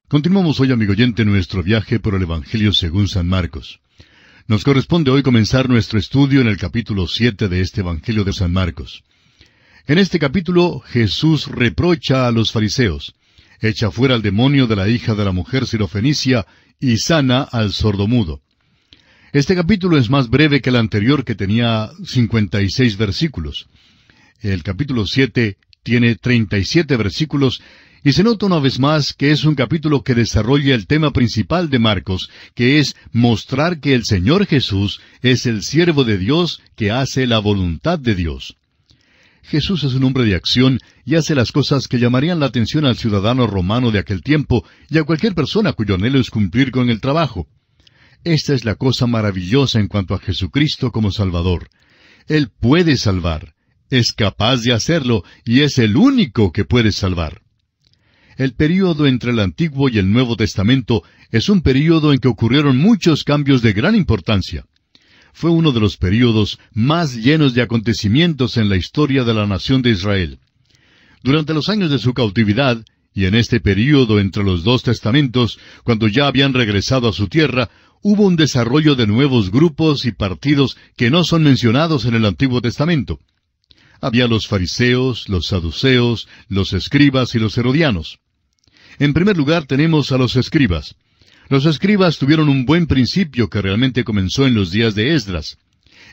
Continuamos hoy, amigo oyente, nuestro viaje por el Evangelio según San Marcos. Nos corresponde hoy comenzar nuestro estudio en el capítulo 7 de este Evangelio de San Marcos. En este capítulo, Jesús reprocha a los fariseos, echa fuera al demonio de la hija de la mujer sirofenicia y sana al sordomudo. Este capítulo es más breve que el anterior, que tenía 56 versículos. El capítulo 7 tiene 37 versículos, y se nota una vez más que es un capítulo que desarrolla el tema principal de Marcos, que es mostrar que el Señor Jesús es el siervo de Dios que hace la voluntad de Dios. Jesús es un hombre de acción y hace las cosas que llamarían la atención al ciudadano romano de aquel tiempo y a cualquier persona cuyo anhelo es cumplir con el trabajo. Esta es la cosa maravillosa en cuanto a Jesucristo como Salvador. Él puede salvar, es capaz de hacerlo y es el único que puede salvar. El período entre el Antiguo y el Nuevo Testamento es un período en que ocurrieron muchos cambios de gran importancia. Fue uno de los períodos más llenos de acontecimientos en la historia de la nación de Israel. Durante los años de su cautividad, y en este período entre los dos testamentos, cuando ya habían regresado a su tierra, hubo un desarrollo de nuevos grupos y partidos que no son mencionados en el Antiguo Testamento. Había los fariseos, los saduceos, los escribas y los herodianos. En primer lugar tenemos a los escribas. Los escribas tuvieron un buen principio que realmente comenzó en los días de Esdras.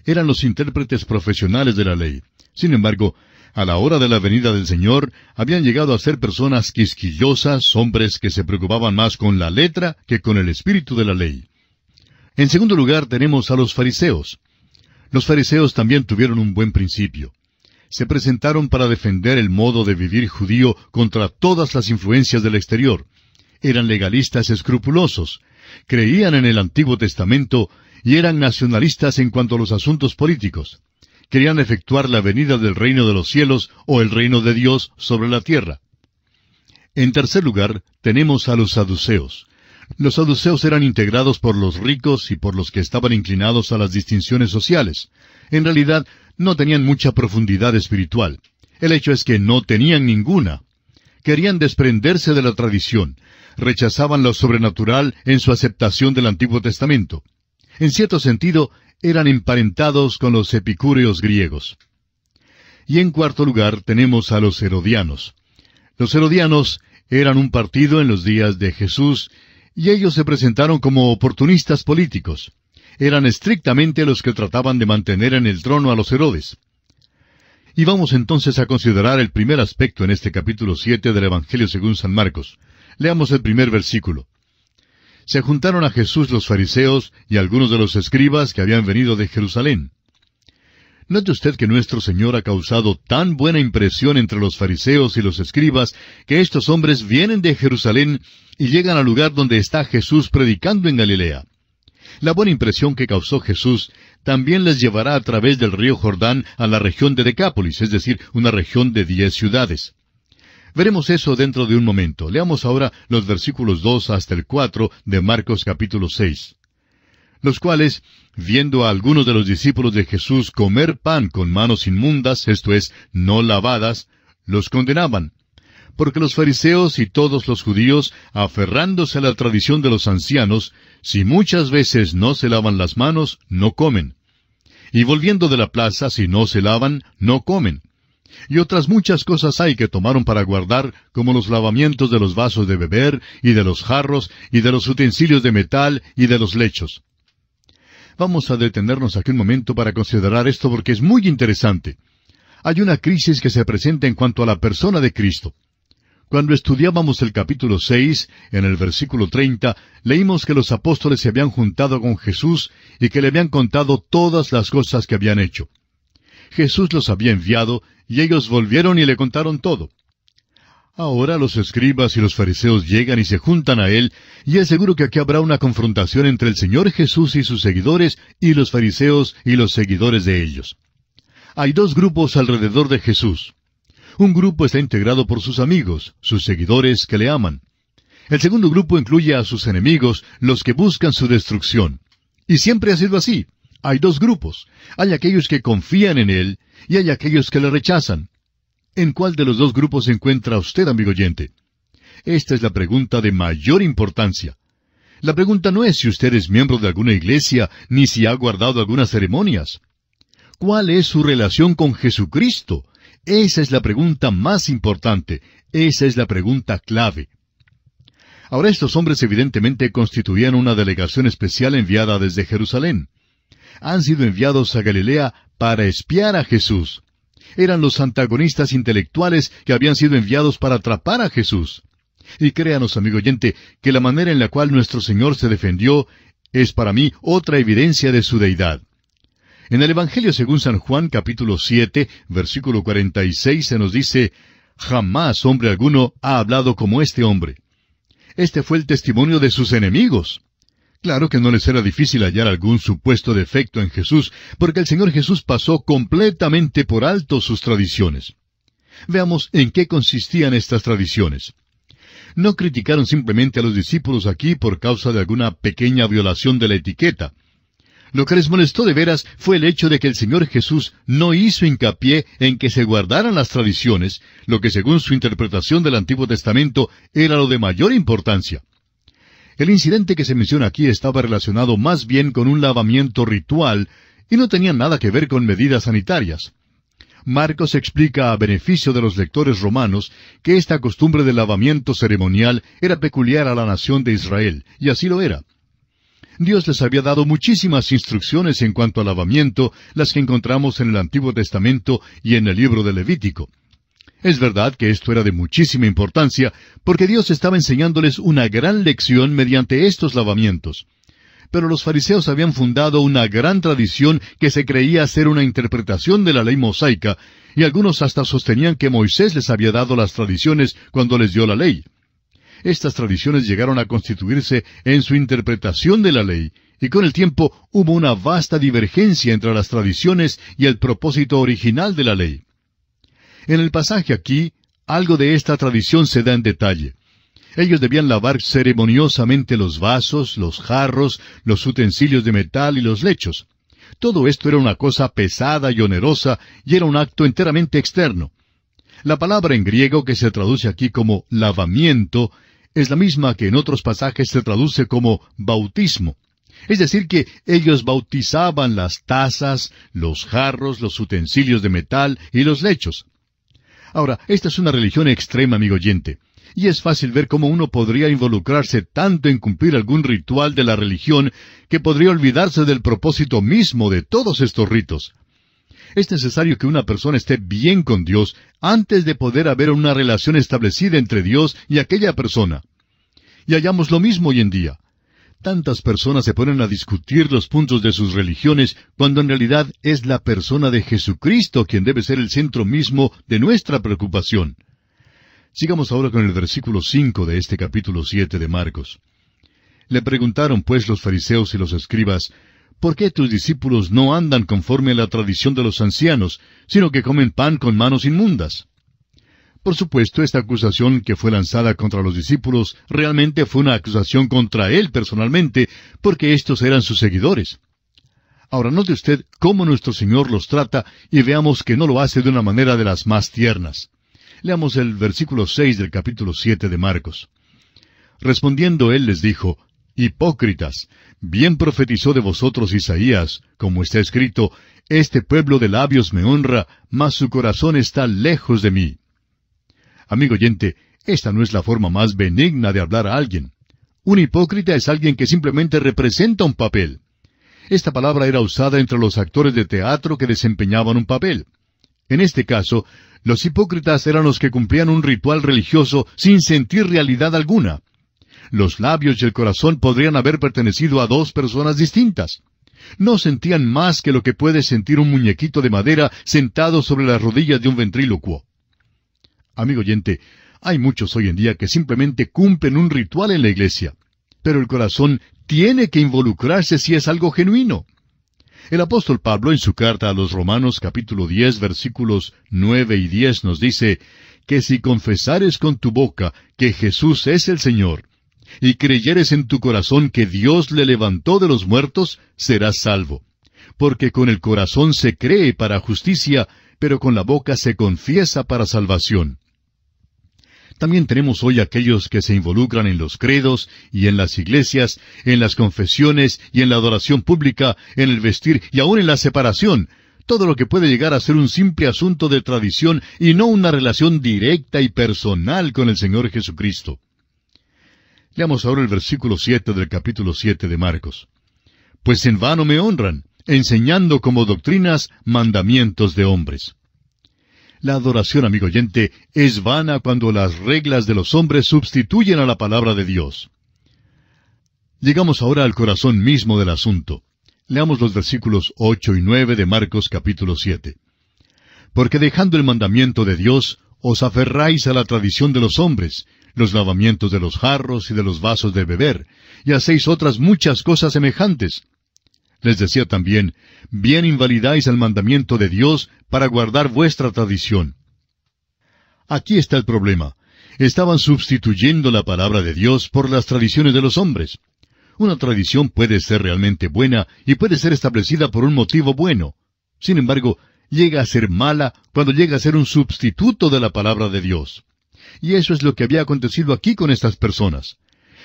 Eran los intérpretes profesionales de la ley. Sin embargo, a la hora de la venida del Señor, habían llegado a ser personas quisquillosas, hombres que se preocupaban más con la letra que con el espíritu de la ley. En segundo lugar tenemos a los fariseos. Los fariseos también tuvieron un buen principio. Se presentaron para defender el modo de vivir judío contra todas las influencias del exterior. Eran legalistas escrupulosos, creían en el Antiguo Testamento y eran nacionalistas en cuanto a los asuntos políticos. Querían efectuar la venida del reino de los cielos o el reino de Dios sobre la tierra. En tercer lugar, tenemos a los saduceos. Los saduceos eran integrados por los ricos y por los que estaban inclinados a las distinciones sociales. En realidad, no tenían mucha profundidad espiritual. El hecho es que no tenían ninguna. Querían desprenderse de la tradición. Rechazaban lo sobrenatural en su aceptación del Antiguo Testamento. En cierto sentido, eran emparentados con los epicúreos griegos. Y en cuarto lugar tenemos a los herodianos. Los herodianos eran un partido en los días de Jesús, y ellos se presentaron como oportunistas políticos. Eran estrictamente los que trataban de mantener en el trono a los Herodes. Y vamos entonces a considerar el primer aspecto en este capítulo 7 del Evangelio según San Marcos. Leamos el primer versículo. Se juntaron a Jesús los fariseos y algunos de los escribas que habían venido de Jerusalén. Note usted que nuestro Señor ha causado tan buena impresión entre los fariseos y los escribas que estos hombres vienen de Jerusalén y llegan al lugar donde está Jesús predicando en Galilea. La buena impresión que causó Jesús también les llevará a través del río Jordán a la región de Decápolis, es decir, una región de 10 ciudades. Veremos eso dentro de un momento. Leamos ahora los versículos 2 hasta el 4 de Marcos capítulo 6. Los cuales, viendo a algunos de los discípulos de Jesús comer pan con manos inmundas, esto es, no lavadas, los condenaban. Porque los fariseos y todos los judíos, aferrándose a la tradición de los ancianos, si muchas veces no se lavan las manos, no comen. Y volviendo de la plaza, si no se lavan, no comen. Y otras muchas cosas hay que tomaron para guardar, como los lavamientos de los vasos de beber, y de los jarros, y de los utensilios de metal, y de los lechos. Vamos a detenernos aquí un momento para considerar esto porque es muy interesante. Hay una crisis que se presenta en cuanto a la persona de Cristo. Cuando estudiábamos el capítulo 6, en el versículo 30, leímos que los apóstoles se habían juntado con Jesús y que le habían contado todas las cosas que habían hecho. Jesús los había enviado y ellos volvieron y le contaron todo. Ahora los escribas y los fariseos llegan y se juntan a él, y es seguro que aquí habrá una confrontación entre el Señor Jesús y sus seguidores y los fariseos y los seguidores de ellos. Hay dos grupos alrededor de Jesús. Un grupo está integrado por sus amigos, sus seguidores que le aman. El segundo grupo incluye a sus enemigos, los que buscan su destrucción. Y siempre ha sido así. Hay dos grupos. Hay aquellos que confían en él y hay aquellos que le rechazan. ¿En cuál de los dos grupos se encuentra usted, amigo oyente? Esta es la pregunta de mayor importancia. La pregunta no es si usted es miembro de alguna iglesia, ni si ha guardado algunas ceremonias. ¿Cuál es su relación con Jesucristo? Esa es la pregunta más importante. Esa es la pregunta clave. Ahora, estos hombres evidentemente constituían una delegación especial enviada desde Jerusalén. Han sido enviados a Galilea para espiar a Jesús. Eran los antagonistas intelectuales que habían sido enviados para atrapar a Jesús. Y créanos, amigo oyente, que la manera en la cual nuestro Señor se defendió es para mí otra evidencia de su deidad. En el Evangelio según San Juan, capítulo 7, versículo 46, se nos dice: «Jamás hombre alguno ha hablado como este hombre». Este fue el testimonio de sus enemigos. Claro que no les era difícil hallar algún supuesto defecto en Jesús, porque el Señor Jesús pasó completamente por alto sus tradiciones. Veamos en qué consistían estas tradiciones. No criticaron simplemente a los discípulos aquí por causa de alguna pequeña violación de la etiqueta. Lo que les molestó de veras fue el hecho de que el Señor Jesús no hizo hincapié en que se guardaran las tradiciones, lo que según su interpretación del Antiguo Testamento era lo de mayor importancia. El incidente que se menciona aquí estaba relacionado más bien con un lavamiento ritual y no tenía nada que ver con medidas sanitarias. Marcos explica a beneficio de los lectores romanos que esta costumbre de lavamiento ceremonial era peculiar a la nación de Israel, y así lo era. Dios les había dado muchísimas instrucciones en cuanto al lavamiento, las que encontramos en el Antiguo Testamento y en el libro de Levítico. Es verdad que esto era de muchísima importancia, porque Dios estaba enseñándoles una gran lección mediante estos lavamientos. Pero los fariseos habían fundado una gran tradición que se creía ser una interpretación de la ley mosaica, y algunos hasta sostenían que Moisés les había dado las tradiciones cuando les dio la ley. Estas tradiciones llegaron a constituirse en su interpretación de la ley, y con el tiempo hubo una vasta divergencia entre las tradiciones y el propósito original de la ley. En el pasaje aquí, algo de esta tradición se da en detalle. Ellos debían lavar ceremoniosamente los vasos, los jarros, los utensilios de metal y los lechos. Todo esto era una cosa pesada y onerosa, y era un acto enteramente externo. La palabra en griego que se traduce aquí como lavamiento es la misma que en otros pasajes se traduce como bautismo. Es decir, que ellos bautizaban las tazas, los jarros, los utensilios de metal y los lechos. Ahora, esta es una religión extrema, amigo oyente, y es fácil ver cómo uno podría involucrarse tanto en cumplir algún ritual de la religión que podría olvidarse del propósito mismo de todos estos ritos. Es necesario que una persona esté bien con Dios antes de poder haber una relación establecida entre Dios y aquella persona. Y hallamos lo mismo hoy en día. Tantas personas se ponen a discutir los puntos de sus religiones cuando en realidad es la persona de Jesucristo quien debe ser el centro mismo de nuestra preocupación. Sigamos ahora con el versículo 5 de este capítulo 7 de Marcos. Le preguntaron pues los fariseos y los escribas: ¿por qué tus discípulos no andan conforme a la tradición de los ancianos, sino que comen pan con manos inmundas? Por supuesto, esta acusación que fue lanzada contra los discípulos realmente fue una acusación contra él personalmente, porque estos eran sus seguidores. Ahora note usted cómo nuestro Señor los trata y veamos que no lo hace de una manera de las más tiernas. Leamos el versículo 6 del capítulo 7 de Marcos. Respondiendo él les dijo: «Hipócritas, bien profetizó de vosotros Isaías, como está escrito: Este pueblo de labios me honra, mas su corazón está lejos de mí». Amigo oyente, esta no es la forma más benigna de hablar a alguien. Un hipócrita es alguien que simplemente representa un papel. Esta palabra era usada entre los actores de teatro que desempeñaban un papel. En este caso, los hipócritas eran los que cumplían un ritual religioso sin sentir realidad alguna. Los labios y el corazón podrían haber pertenecido a dos personas distintas. No sentían más que lo que puede sentir un muñequito de madera sentado sobre las rodillas de un ventrílocuo. Amigo oyente, hay muchos hoy en día que simplemente cumplen un ritual en la iglesia, pero el corazón tiene que involucrarse si es algo genuino. El apóstol Pablo en su carta a los Romanos capítulo 10 versículos 9 y 10 nos dice que si confesares con tu boca que Jesús es el Señor, y creyeres en tu corazón que Dios le levantó de los muertos, serás salvo. Porque con el corazón se cree para justicia, pero con la boca se confiesa para salvación. También tenemos hoy aquellos que se involucran en los credos y en las iglesias, en las confesiones y en la adoración pública, en el vestir y aún en la separación. Todo lo que puede llegar a ser un simple asunto de tradición y no una relación directa y personal con el Señor Jesucristo. Leamos ahora el versículo 7 del capítulo 7 de Marcos. Pues en vano me honran, enseñando como doctrinas mandamientos de hombres. La adoración, amigo oyente, es vana cuando las reglas de los hombres sustituyen a la palabra de Dios. Llegamos ahora al corazón mismo del asunto. Leamos los versículos 8 y 9 de Marcos capítulo 7. Porque dejando el mandamiento de Dios, os aferráis a la tradición de los hombres, los lavamientos de los jarros y de los vasos de beber, y hacéis otras muchas cosas semejantes. Les decía también, bien invalidáis el mandamiento de Dios para guardar vuestra tradición. Aquí está el problema. Estaban sustituyendo la palabra de Dios por las tradiciones de los hombres. Una tradición puede ser realmente buena y puede ser establecida por un motivo bueno. Sin embargo, llega a ser mala cuando llega a ser un sustituto de la palabra de Dios. Y eso es lo que había acontecido aquí con estas personas.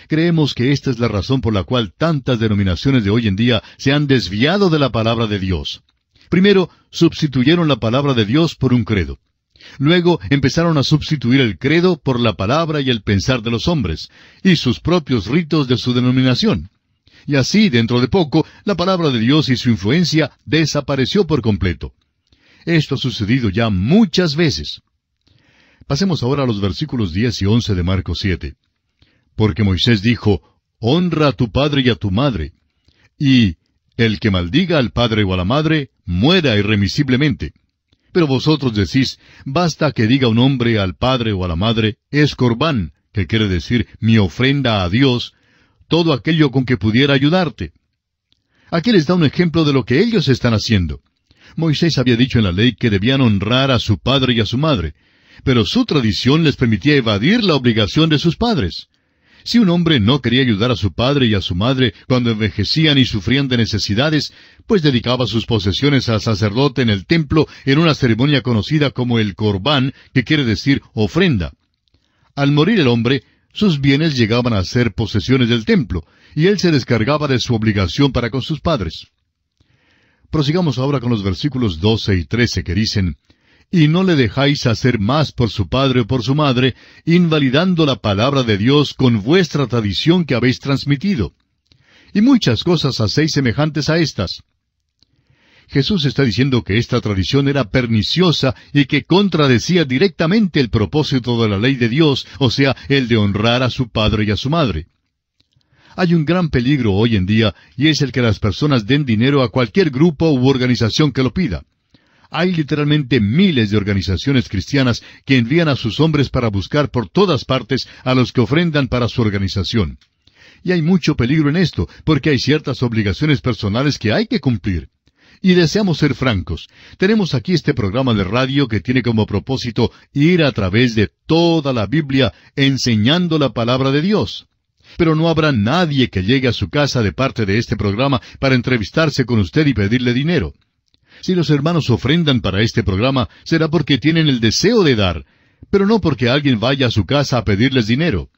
Creemos que esta es la razón por la cual tantas denominaciones de hoy en día se han desviado de la palabra de Dios. Primero, sustituyeron la palabra de Dios por un credo. Luego empezaron a sustituir el credo por la palabra y el pensar de los hombres, y sus propios ritos de su denominación. Y así, dentro de poco, la palabra de Dios y su influencia desapareció por completo. Esto ha sucedido ya muchas veces. Pasemos ahora a los versículos 10 y 11 de Marcos 7. Porque Moisés dijo, honra a tu padre y a tu madre, y el que maldiga al padre o a la madre, muera irremisiblemente. Pero vosotros decís, basta que diga un hombre al padre o a la madre, es corbán, que quiere decir mi ofrenda a Dios, todo aquello con que pudiera ayudarte. Aquí les da un ejemplo de lo que ellos están haciendo. Moisés había dicho en la ley que debían honrar a su padre y a su madre, pero su tradición les permitía evadir la obligación de sus padres. Si un hombre no quería ayudar a su padre y a su madre cuando envejecían y sufrían de necesidades, pues dedicaba sus posesiones al sacerdote en el templo en una ceremonia conocida como el corbán, que quiere decir ofrenda. Al morir el hombre, sus bienes llegaban a ser posesiones del templo, y él se descargaba de su obligación para con sus padres. Prosigamos ahora con los versículos 12 y 13 que dicen, y no le dejáis hacer más por su padre o por su madre, invalidando la palabra de Dios con vuestra tradición que habéis transmitido. Y muchas cosas hacéis semejantes a estas. Jesús está diciendo que esta tradición era perniciosa y que contradecía directamente el propósito de la ley de Dios, o sea, el de honrar a su padre y a su madre. Hay un gran peligro hoy en día, y es el que las personas den dinero a cualquier grupo u organización que lo pida. Hay literalmente miles de organizaciones cristianas que envían a sus hombres para buscar por todas partes a los que ofrendan para su organización. Y hay mucho peligro en esto, porque hay ciertas obligaciones personales que hay que cumplir. Y deseamos ser francos. Tenemos aquí este programa de radio que tiene como propósito ir a través de toda la Biblia enseñando la palabra de Dios. Pero no habrá nadie que llegue a su casa de parte de este programa para entrevistarse con usted y pedirle dinero. Si los hermanos ofrendan para este programa, será porque tienen el deseo de dar, pero no porque alguien vaya a su casa a pedirles dinero.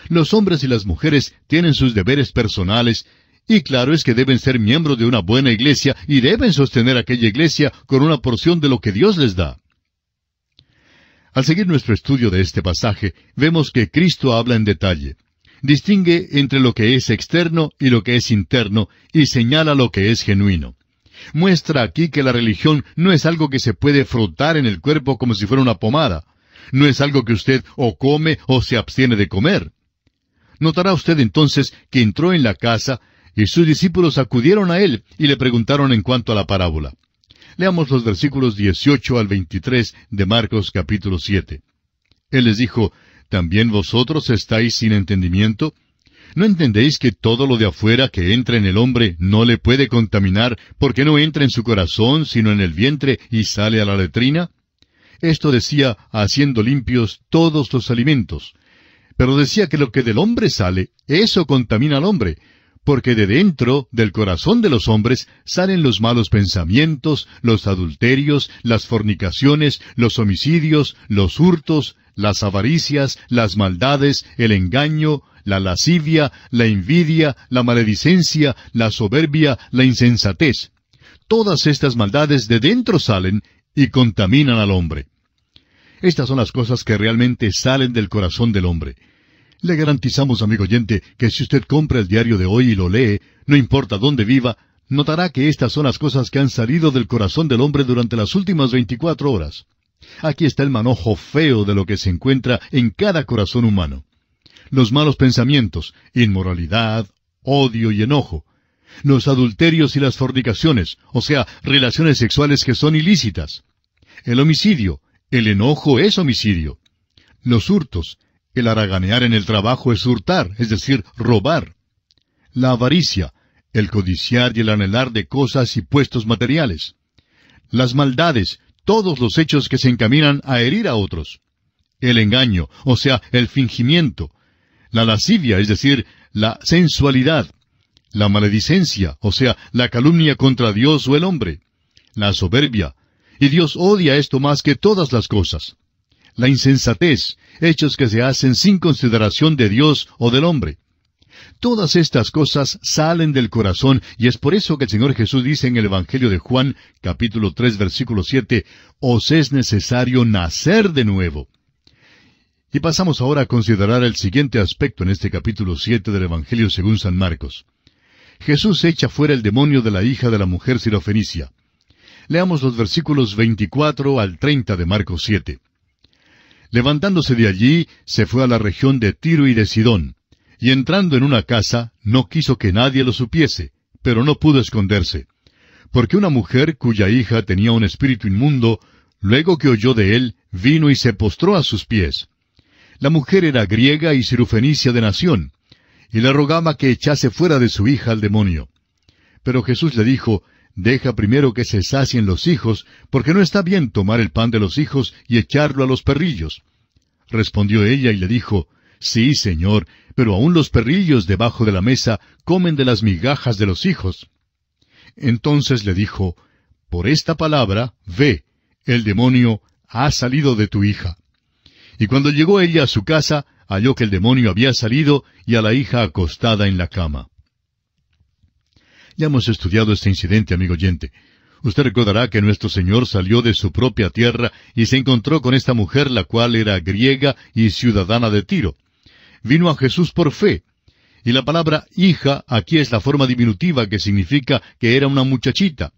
Los hombres y las mujeres tienen sus deberes personales, y claro es que deben ser miembros de una buena iglesia y deben sostener aquella iglesia con una porción de lo que Dios les da. Al seguir nuestro estudio de este pasaje, vemos que Cristo habla en detalle. Distingue entre lo que es externo y lo que es interno, y señala lo que es genuino. Muestra aquí que la religión no es algo que se puede frotar en el cuerpo como si fuera una pomada. No es algo que usted o come o se abstiene de comer. Notará usted entonces que entró en la casa y sus discípulos acudieron a él y le preguntaron en cuanto a la parábola. Leamos los versículos 18 al 23 de Marcos capítulo 7. Él les dijo, ¿también vosotros estáis sin entendimiento? ¿No entendéis que todo lo de afuera que entra en el hombre no le puede contaminar, porque no entra en su corazón, sino en el vientre, y sale a la letrina? Esto decía, haciendo limpios todos los alimentos. Pero decía que lo que del hombre sale, eso contamina al hombre, porque de dentro del corazón de los hombres salen los malos pensamientos, los adulterios, las fornicaciones, los homicidios, los hurtos, las avaricias, las maldades, el engaño, la lascivia, la envidia, la maledicencia, la soberbia, la insensatez. Todas estas maldades de dentro salen y contaminan al hombre. Estas son las cosas que realmente salen del corazón del hombre. Le garantizamos, amigo oyente, que si usted compra el diario de hoy y lo lee, no importa dónde viva, notará que estas son las cosas que han salido del corazón del hombre durante las últimas 24 horas. Aquí está el manojo feo de lo que se encuentra en cada corazón humano. Los malos pensamientos, inmoralidad, odio y enojo. Los adulterios y las fornicaciones, o sea, relaciones sexuales que son ilícitas. El homicidio, el enojo es homicidio. Los hurtos, el haraganear en el trabajo es hurtar, es decir, robar. La avaricia, el codiciar y el anhelar de cosas y puestos materiales. Las maldades, todos los hechos que se encaminan a herir a otros. El engaño, o sea, el fingimiento. La lascivia, es decir, la sensualidad. La maledicencia, o sea, la calumnia contra Dios o el hombre. La soberbia, y Dios odia esto más que todas las cosas. La insensatez, hechos que se hacen sin consideración de Dios o del hombre. Todas estas cosas salen del corazón, y es por eso que el Señor Jesús dice en el Evangelio de Juan, capítulo 3, versículo 7, «Os es necesario nacer de nuevo». Y pasamos ahora a considerar el siguiente aspecto en este capítulo 7 del Evangelio según San Marcos. Jesús echa fuera el demonio de la hija de la mujer sirofenicia. Leamos los versículos 24 al 30 de Marcos 7. Levantándose de allí, se fue a la región de Tiro y de Sidón, y entrando en una casa, no quiso que nadie lo supiese, pero no pudo esconderse. Porque una mujer cuya hija tenía un espíritu inmundo, luego que oyó de él, vino y se postró a sus pies. La mujer era griega y sirofenicia de nación, y le rogaba que echase fuera de su hija al demonio. Pero Jesús le dijo, «Deja primero que se sacien los hijos, porque no está bien tomar el pan de los hijos y echarlo a los perrillos». Respondió ella y le dijo, «Sí, Señor, pero aun los perrillos debajo de la mesa comen de las migajas de los hijos». Entonces le dijo, «Por esta palabra, ve, el demonio ha salido de tu hija». Y cuando llegó ella a su casa, halló que el demonio había salido y a la hija acostada en la cama. Ya hemos estudiado este incidente, amigo oyente. Usted recordará que nuestro Señor salió de su propia tierra y se encontró con esta mujer, la cual era griega y ciudadana de Tiro. Vino a Jesús por fe. Y la palabra hija aquí es la forma diminutiva que significa que era una muchachita.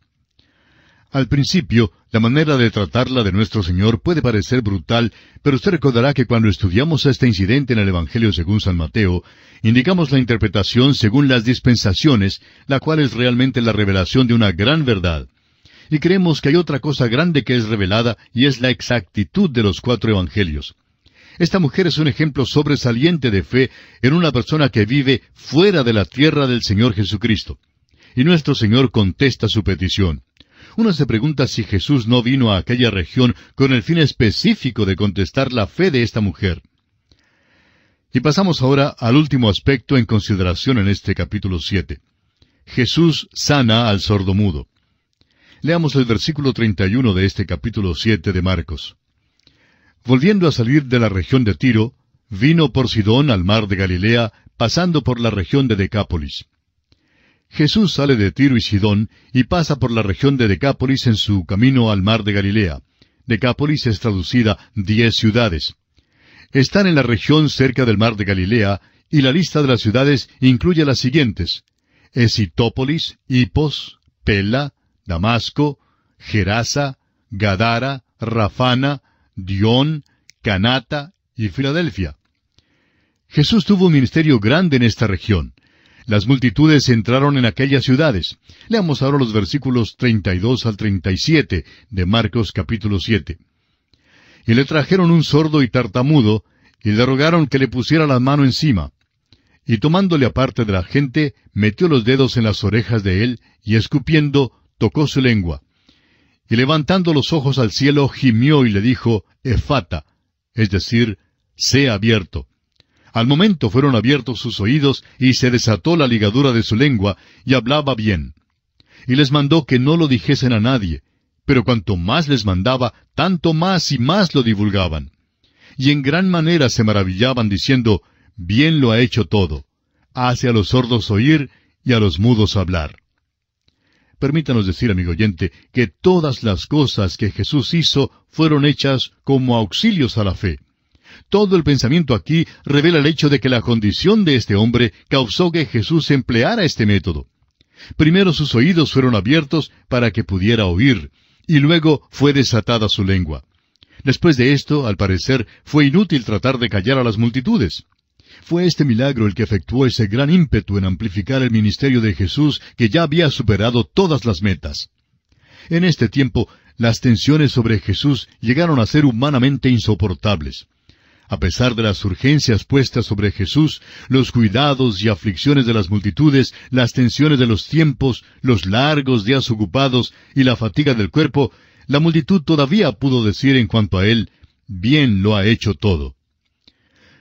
Al principio, la manera de tratarla de nuestro Señor puede parecer brutal, pero usted recordará que cuando estudiamos este incidente en el Evangelio según San Mateo, indicamos la interpretación según las dispensaciones, la cual es realmente la revelación de una gran verdad. Y creemos que hay otra cosa grande que es revelada, y es la exactitud de los 4 evangelios. Esta mujer es un ejemplo sobresaliente de fe en una persona que vive fuera de la tierra del Señor Jesucristo. Y nuestro Señor contesta su petición. Uno se pregunta si Jesús no vino a aquella región con el fin específico de contestar la fe de esta mujer. Y pasamos ahora al último aspecto en consideración en este capítulo 7. Jesús sana al sordomudo. Leamos el versículo 31 de este capítulo 7 de Marcos. Volviendo a salir de la región de Tiro, vino por Sidón al mar de Galilea, pasando por la región de Decápolis. Jesús sale de Tiro y Sidón y pasa por la región de Decápolis en su camino al mar de Galilea. Decápolis es traducida 10 ciudades. Están en la región cerca del mar de Galilea, y la lista de las ciudades incluye las siguientes: Esitópolis, Hipos, Pela, Damasco, Gerasa, Gadara, Rafana, Dión, Canata y Filadelfia. Jesús tuvo un ministerio grande en esta región. Las multitudes entraron en aquellas ciudades. Leamos ahora los versículos 32 al 37 de Marcos capítulo 7. Y le trajeron un sordo y tartamudo, y le rogaron que le pusiera la mano encima. Y tomándole aparte de la gente, metió los dedos en las orejas de él, y escupiendo, tocó su lengua. Y levantando los ojos al cielo, gimió y le dijo, Efata, es decir, sea abierto. Al momento fueron abiertos sus oídos y se desató la ligadura de su lengua, y hablaba bien. Y les mandó que no lo dijesen a nadie, pero cuanto más les mandaba, tanto más y más lo divulgaban. Y en gran manera se maravillaban diciendo, bien lo ha hecho todo. Hace a los sordos oír y a los mudos hablar. Permítanos decir, amigo oyente, que todas las cosas que Jesús hizo fueron hechas como auxilios a la fe. Todo el pensamiento aquí revela el hecho de que la condición de este hombre causó que Jesús empleara este método. Primero sus oídos fueron abiertos para que pudiera oír, y luego fue desatada su lengua. Después de esto, al parecer, fue inútil tratar de callar a las multitudes. Fue este milagro el que efectuó ese gran ímpetu en amplificar el ministerio de Jesús que ya había superado todas las metas. En este tiempo, las tensiones sobre Jesús llegaron a ser humanamente insoportables. A pesar de las urgencias puestas sobre Jesús, los cuidados y aflicciones de las multitudes, las tensiones de los tiempos, los largos días ocupados y la fatiga del cuerpo, la multitud todavía pudo decir en cuanto a él, bien lo ha hecho todo.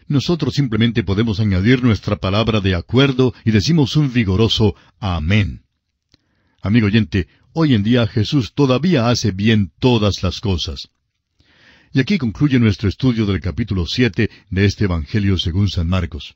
Nosotros simplemente podemos añadir nuestra palabra de acuerdo y decimos un vigoroso amén. Amigo oyente, hoy en día Jesús todavía hace bien todas las cosas. Y aquí concluye nuestro estudio del capítulo 7 de este Evangelio según San Marcos.